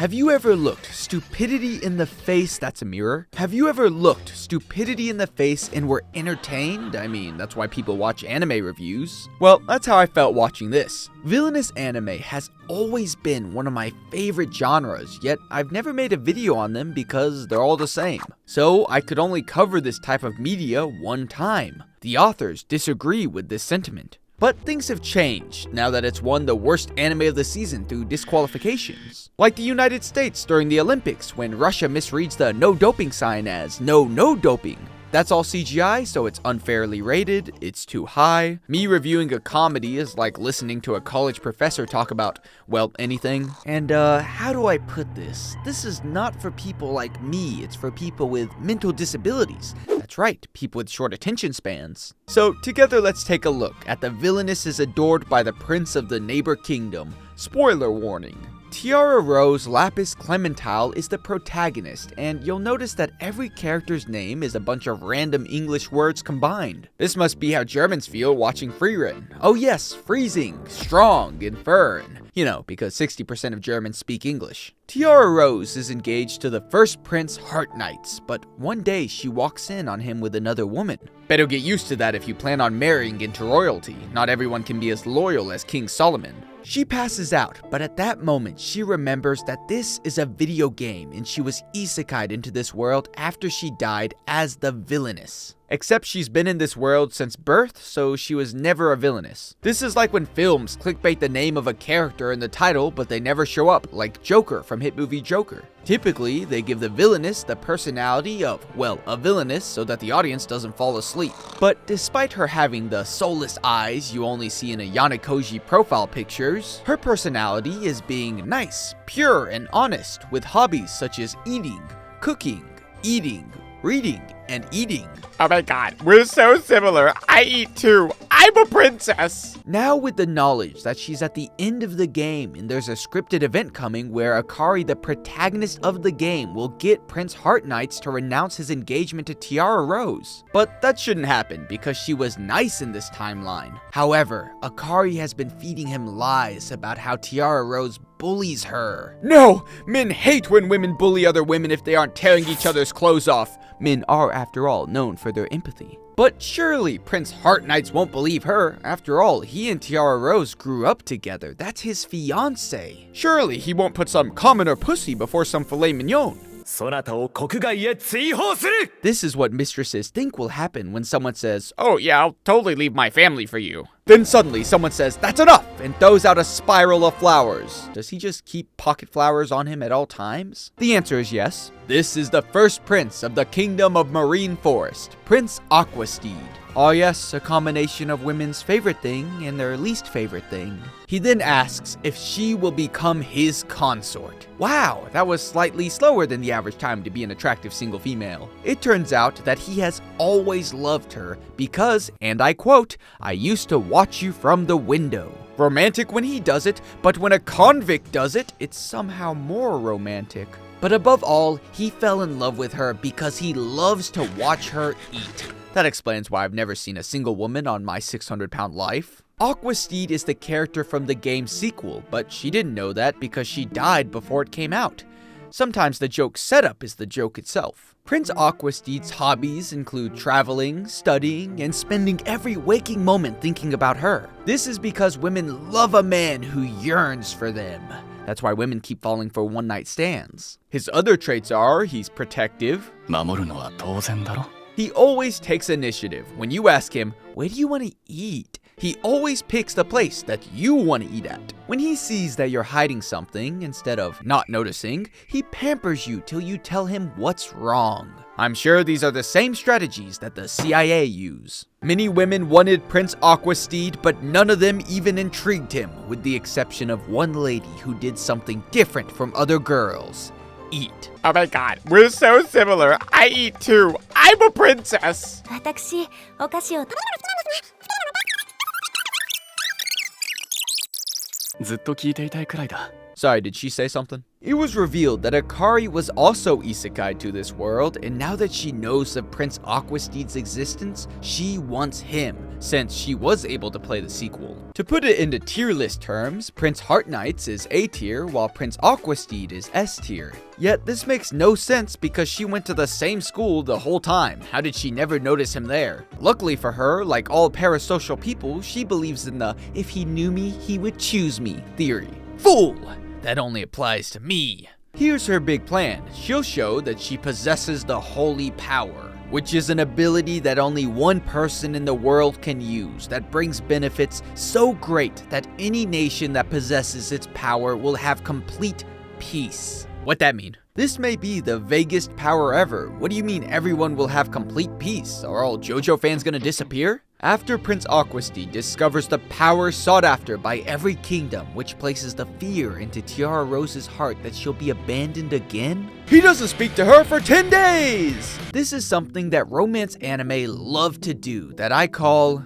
Have you ever looked stupidity in the face that's a mirror? Have you ever looked stupidity in the face and were entertained? I mean, that's why people watch anime reviews. Well, that's how I felt watching this. Villainous anime has always been one of my favorite genres, yet I've never made a video on them because they're all the same. So I could only cover this type of media one time. The authors disagree with this sentiment. But things have changed now that it's won the worst anime of the season through disqualifications. Like the United States during the Olympics when Russia misreads the no doping sign as no doping. That's all CGI, so it's unfairly rated, it's too high. Me reviewing a comedy is like listening to a college professor talk about, well, anything. And how do I put this? This is not for people like me, it's for people with mental disabilities. That's right, people with short attention spans. So together let's take a look at the Villainess Is Adored by the Prince of the Neighbor Kingdom. Spoiler warning. Tiara Rose Lapis Clementile is the protagonist, and you'll notice that every character's name is a bunch of random English words combined. This must be how Germans feel watching Frieren. Oh yes, freezing, strong, and fern. You know, because 60% of Germans speak English. Tiara Rose is engaged to the first prince Heart Knights, but one day she walks in on him with another woman. Better get used to that if you plan on marrying into royalty. Not everyone can be as loyal as King Solomon. She passes out, but at that moment she remembers that this is a video game and she was isekai'd into this world after she died as the villainess. Except she's been in this world since birth, so she was never a villainess. This is like when films clickbait the name of a character in the title, but they never show up, like Joker from hit movie Joker. Typically, they give the villainess the personality of, well, a villainess so that the audience doesn't fall asleep. But despite her having the soulless eyes you only see in a Yanakoji profile pictures, her personality is being nice, pure, and honest, with hobbies such as eating, cooking, eating, reading, and eating. Oh my god, we're so similar. I eat too. I'm a princess. Now with the knowledge that she's at the end of the game and there's a scripted event coming where Akari, the protagonist of the game, will get Prince Heart Knights to renounce his engagement to Tiara Rose. But that shouldn't happen because she was nice in this timeline. However, Akari has been feeding him lies about how Tiara Rose bullies her. No! Men hate when women bully other women if they aren't tearing each other's clothes off. Men are, after all, known for their empathy. But surely Prince Heart Knights won't believe her. After all, he and Tiara Rose grew up together. That's his fiancée. Surely he won't put some commoner pussy before some filet mignon. This is what mistresses think will happen when someone says, Oh yeah, I'll totally leave my family for you. Then suddenly someone says, that's enough, and throws out a spiral of flowers. Does he just keep pocket flowers on him at all times? The answer is yes. This is the first prince of the Kingdom of Marine Forest, Prince Aqua Steed. Oh yes, a combination of women's favorite thing and their least favorite thing. He then asks if she will become his consort. Wow, that was slightly slower than the average time to be an attractive single female. It turns out that he has always loved her because, and I quote, I used to watch you from the window. Romantic when he does it, but when a convict does it, it's somehow more romantic. But above all, he fell in love with her because he loves to watch her eat. That explains why I've never seen a single woman on my 600-pound life. Aqua Steed is the character from the game's sequel, but she didn't know that because she died before it came out. Sometimes the joke setup is the joke itself. Prince Aqua Steed's hobbies include traveling, studying, and spending every waking moment thinking about her. This is because women love a man who yearns for them. That's why women keep falling for one-night stands. His other traits are, he's protective. He always takes initiative. When you ask him, where do you want to eat? He always picks the place that you want to eat at. When he sees that you're hiding something, instead of not noticing, he pampers you till you tell him what's wrong. I'm sure these are the same strategies that the CIA use. Many women wanted Prince Aqua Steed, but none of them even intrigued him, with the exception of one lady who did something different from other girls. Eat. Oh my god, we're so similar. I eat too. I'm a princess. 私、お菓子をずっと聞いていたいくらいだ。Sorry, did she say something? It was revealed that Akari was also isekai to this world, and now that she knows of Prince Aqua Steed's existence, she wants him, since she was able to play the sequel. To put it into tier list terms, Prince Heart Knights is A tier, while Prince Aqua Steed is S tier. Yet this makes no sense because she went to the same school the whole time. How did she never notice him there? Luckily for her, like all parasocial people, she believes in the "if he knew me, he would choose me" theory. Fool! That only applies to me. Here's her big plan. She'll show that she possesses the holy power, which is an ability that only one person in the world can use that brings benefits so great that any nation that possesses its power will have complete peace. What that mean? This may be the vaguest power ever. What do you mean everyone will have complete peace? Are all JoJo fans gonna disappear? After Prince Aqua Steed discovers the power sought after by every kingdom, which places the fear into Tiara Rose's heart that she'll be abandoned again, he doesn't speak to her for 10 days! This is something that romance anime love to do that I call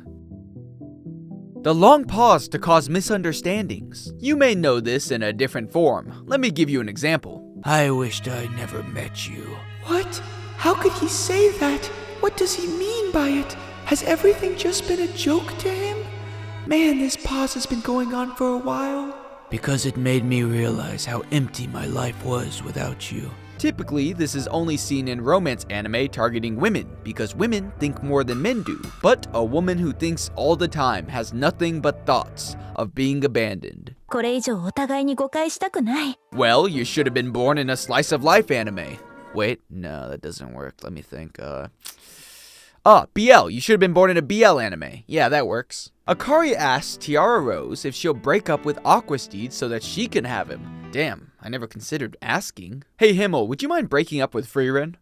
the long pause to cause misunderstandings. You may know this in a different form. Let me give you an example. I wished I never met you. What? How could he say that? What does he mean by it? Has everything just been a joke to him? Man, this pause has been going on for a while. Because it made me realize how empty my life was without you. Typically, this is only seen in romance anime targeting women, because women think more than men do. But a woman who thinks all the time has nothing but thoughts of being abandoned. これ以上お互いに誤解したくない。 Well, you should have been born in a slice of life anime. Wait, no, that doesn't work. Let me think. BL. You should have been born in a BL anime. Yeah, that works. Akari asks Tiara Rose if she'll break up with Aqua Steed so that she can have him. Damn, I never considered asking. Hey Himmel, would you mind breaking up with Frieren?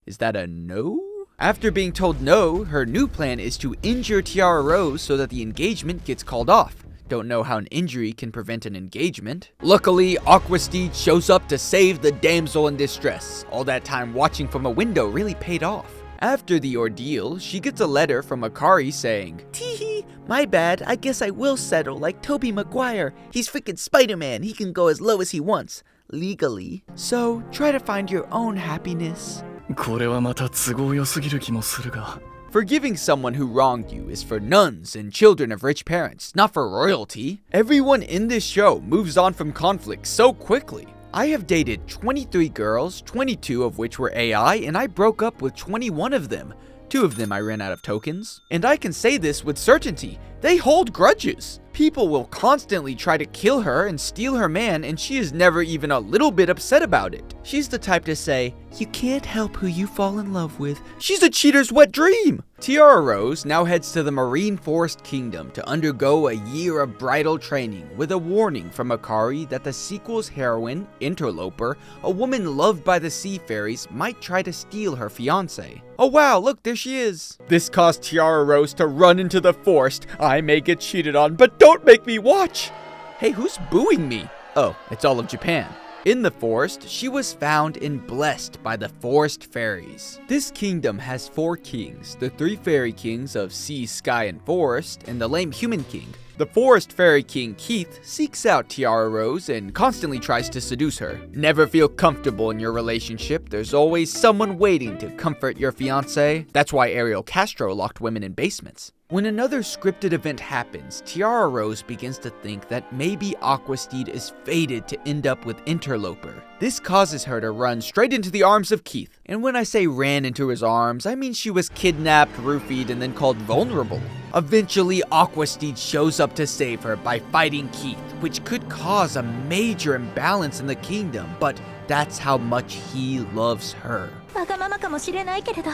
Is that a no? After being told no, her new plan is to injure Tiara Rose so that the engagement gets called off. Don't know how an injury can prevent an engagement. Luckily, Aqua Steed shows up to save the damsel in distress. All that time watching from a window really paid off. After the ordeal, she gets a letter from Akari saying, "Teehee, my bad, I guess I will settle like Tobey Maguire. He's freaking Spider-Man, he can go as low as he wants. Legally. So, try to find your own happiness." これはまた都合良すぎる気もするが。 Forgiving someone who wronged you is for nuns and children of rich parents, not for royalty. Everyone in this show moves on from conflict so quickly. I have dated 23 girls, 22 of which were AI, and I broke up with 21 of them. 2 of them I ran out of tokens. And I can say this with certainty, they hold grudges. People will constantly try to kill her and steal her man, and she is never even a little bit upset about it. She's the type to say, "You can't help who you fall in love with." She's a cheater's wet dream. Tiara Rose now heads to the Marine Forest Kingdom to undergo a year of bridal training with a warning from Akari that the sequel's heroine, Interloper, a woman loved by the sea fairies, might try to steal her fiancé. Oh wow, look, there she is. This caused Tiara Rose to run into the forest. I may get cheated on, but don't make me watch. Hey, who's booing me? Oh, it's all of Japan. In the forest, she was found and blessed by the forest fairies. This kingdom has 4 kings, the 3 fairy kings of sea, sky, and forest, and the lame human king. The forest fairy king Keith seeks out Tiara Rose and constantly tries to seduce her. Never feel comfortable in your relationship. There's always someone waiting to comfort your fiancé. That's why Ariel Castro locked women in basements. When another scripted event happens, Tiara Rose begins to think that maybe Aqua Steed is fated to end up with Interloper. This causes her to run straight into the arms of Keith. And when I say ran into his arms, I mean she was kidnapped, roofied, and then called vulnerable. Eventually, Aqua Steed shows up to save her by fighting Keith, which could cause a major imbalance in the kingdom, but that's how much he loves her. わがままかもしれないけれど、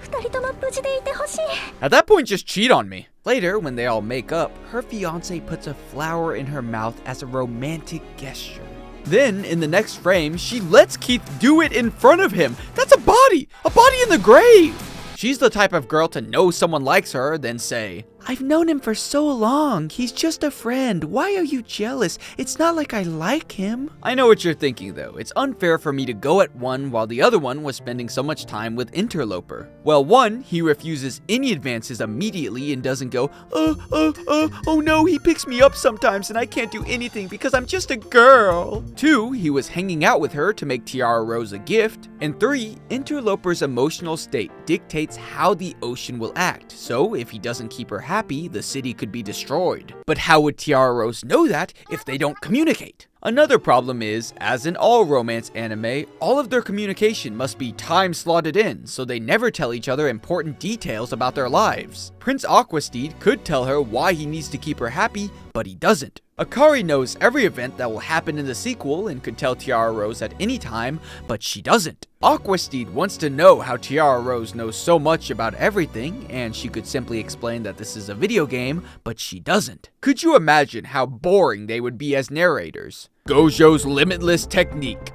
二人とも無事でいてほしい。 At that point, just cheat on me. Later, when they all make up, her fiancé puts a flower in her mouth as a romantic gesture. Then, in the next frame, she lets Keith do it in front of him. That's a body in the grave. She's the type of girl to know someone likes her, then say, I've known him for so long. He's just a friend. Why are you jealous? It's not like I like him. I know what you're thinking though. It's unfair for me to go at one while the other one was spending so much time with Interloper. Well, one, he refuses any advances immediately and doesn't go, oh no, he picks me up sometimes and I can't do anything because I'm just a girl. Two, he was hanging out with her to make Tiara Rose a gift. And three, Interloper's emotional state dictates how the ocean will act. So if he doesn't keep her happy, the city could be destroyed. But how would Tiara Rose know that if they don't communicate? Another problem is, as in all romance anime, all of their communication must be time slotted in, so they never tell each other important details about their lives. Prince Aqua Steed could tell her why he needs to keep her happy, but he doesn't. Akari knows every event that will happen in the sequel and could tell Tiara Rose at any time, but she doesn't. Aqua Steed wants to know how Tiara Rose knows so much about everything, and she could simply explain that this is a video game, but she doesn't. Could you imagine how boring they would be as narrators? Gojo's limitless technique.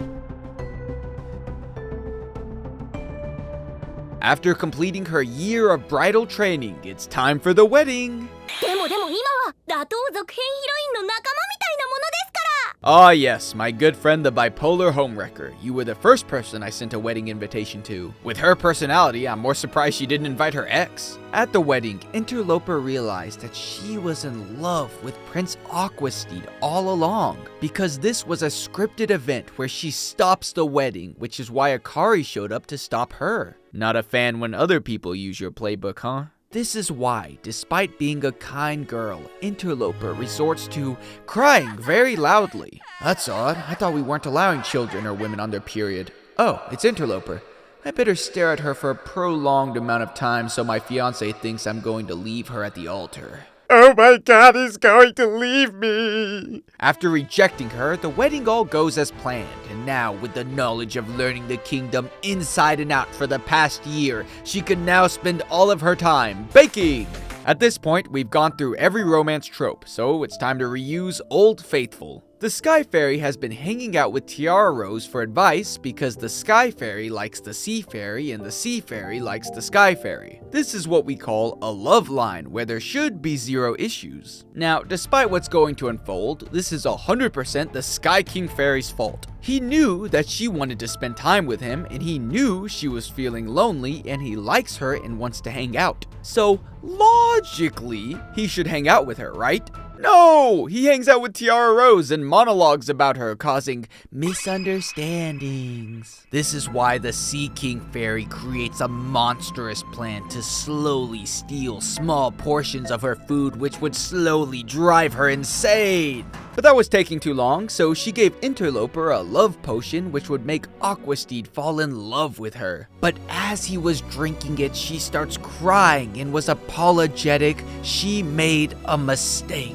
After completing her year of bridal training, it's time for the wedding. でも今は打倒続編ヒロインの仲間みたいなものですから。 Ah yes, my good friend the bipolar homewrecker. You were the first person I sent a wedding invitation to. With her personality, I'm more surprised she didn't invite her ex. At the wedding, Interloper realized that she was in love with Prince Aqua Steed all along, because this was a scripted event where she stops the wedding, which is why Akari showed up to stop her. Not a fan when other people use your playbook, huh? This is why, despite being a kind girl, Interloper resorts to crying very loudly. That's odd. I thought we weren't allowing children or women on their period. Oh, it's Interloper. I better stare at her for a prolonged amount of time so my fiancé thinks I'm going to leave her at the altar. Oh my god, he's going to leave me! After rejecting her, the wedding all goes as planned, and now with the knowledge of learning the kingdom inside and out for the past year, she can now spend all of her time baking! At this point, we've gone through every romance trope, so it's time to reuse Old Faithful. The Sky Fairy has been hanging out with Tiara Rose for advice because the Sky Fairy likes the Sea Fairy and the Sea Fairy likes the Sky Fairy. This is what we call a love line, where there should be zero issues. Now, despite what's going to unfold, this is 100% the Sky King Fairy's fault. He knew that she wanted to spend time with him, and he knew she was feeling lonely, and he likes her and wants to hang out. So, logically, he should hang out with her, right? No! He hangs out with Tiara Rose and monologues about her, causing misunderstandings. This is why the Sea King Fairy creates a monstrous plan to slowly steal small portions of her food, which would slowly drive her insane. But that was taking too long, so she gave Interloper a love potion which would make Aqua Steed fall in love with her. But as he was drinking it, she starts crying and was apologetic. She made a mistake.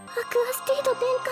Aqua Steed 殿下。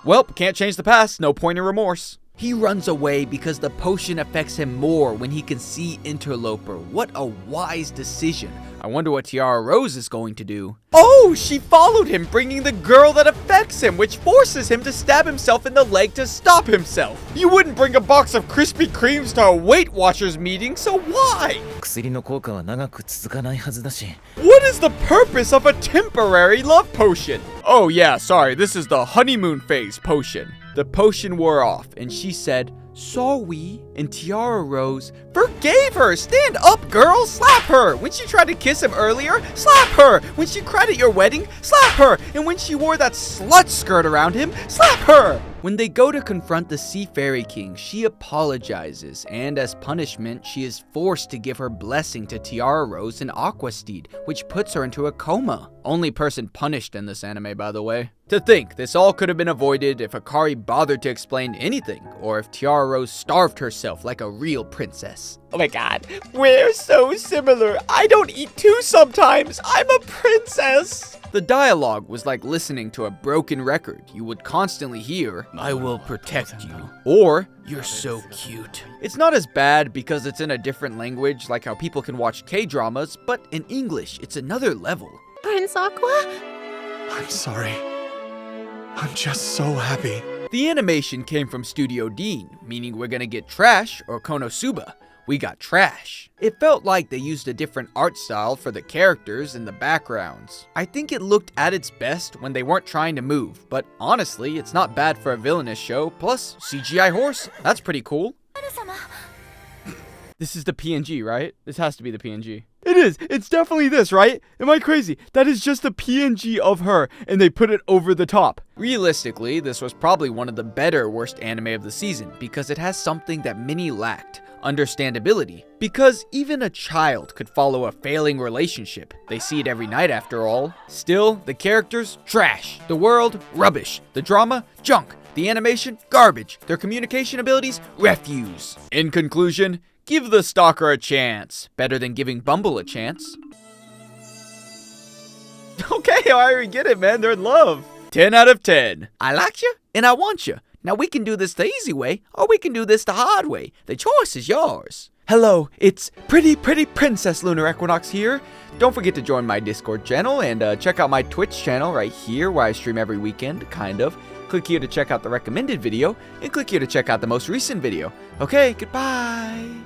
Well, can't change the past, no point in remorse. He runs away because the potion affects him more when he can see Interloper. What a wise decision. I wonder what Tiara Rose is going to do. Oh, she followed him, bringing the girl that affects him, which forces him to stab himself in the leg to stop himself. You wouldn't bring a box of Krispy Kremes to a Weight Watchers meeting, so why? 薬の効果は長く続かないはずだし。 What is the purpose of a temporary love potion? Oh yeah, sorry, this is the honeymoon phase potion. The potion wore off, and she said, sorry, and Tiara Rose forgave her. Stand up, girl, slap her. When she tried to kiss him earlier, slap her. When she cried at your wedding, slap her. And when she wore that slut skirt around him, slap her. When they go to confront the Sea Fairy King, she apologizes, and as punishment, she is forced to give her blessing to Tiara Rose and Aqua Steed, which puts her into a coma. Only person punished in this anime, by the way. To think, this all could have been avoided if Akari bothered to explain anything, or if Tiara Rose starved herself like a real princess. Oh my god, we're so similar. I don't eat too sometimes. I'm a princess. The dialogue was like listening to a broken record. You would constantly hear, I will protect you, or you're so cute. It's not as bad because it's in a different language, like how people can watch K-dramas, but in English, it's another level. Prince Aqua? I'm sorry. I'm just so happy. The animation came from Studio Dean, meaning we're gonna get trash or Konosuba. we got trash. It felt like they used a different art style for the characters and the backgrounds. I think it looked at its best when they weren't trying to move, but honestly, it's not bad for a villainous show, plus CGI horse, that's pretty cool. This is the PNG, right? This has to be the PNG. It is. It's definitely this, right? Am I crazy? That is just a PNG of her, and they put it over the top. Realistically, this was probably one of the better worst anime of the season because it has something that many lacked. Understandability. Because even a child could follow a failing relationship. They see it every night after all. Still, the characters, trash. The world, rubbish. The drama, junk. The animation, garbage. Their communication abilities, refuse. In conclusion, give the stalker a chance. Better than giving Bumble a chance. Okay, I already get it, man. They're in love. 10 out of 10. I like you, and I want you. Now we can do this the easy way, or we can do this the hard way. The choice is yours. Hello, it's pretty Princess Lunarequinox here. Don't forget to join my Discord channel and check out my Twitch channel right here where I stream every weekend, kind of. Click here to check out the recommended video, and click here to check out the most recent video. Okay, goodbye.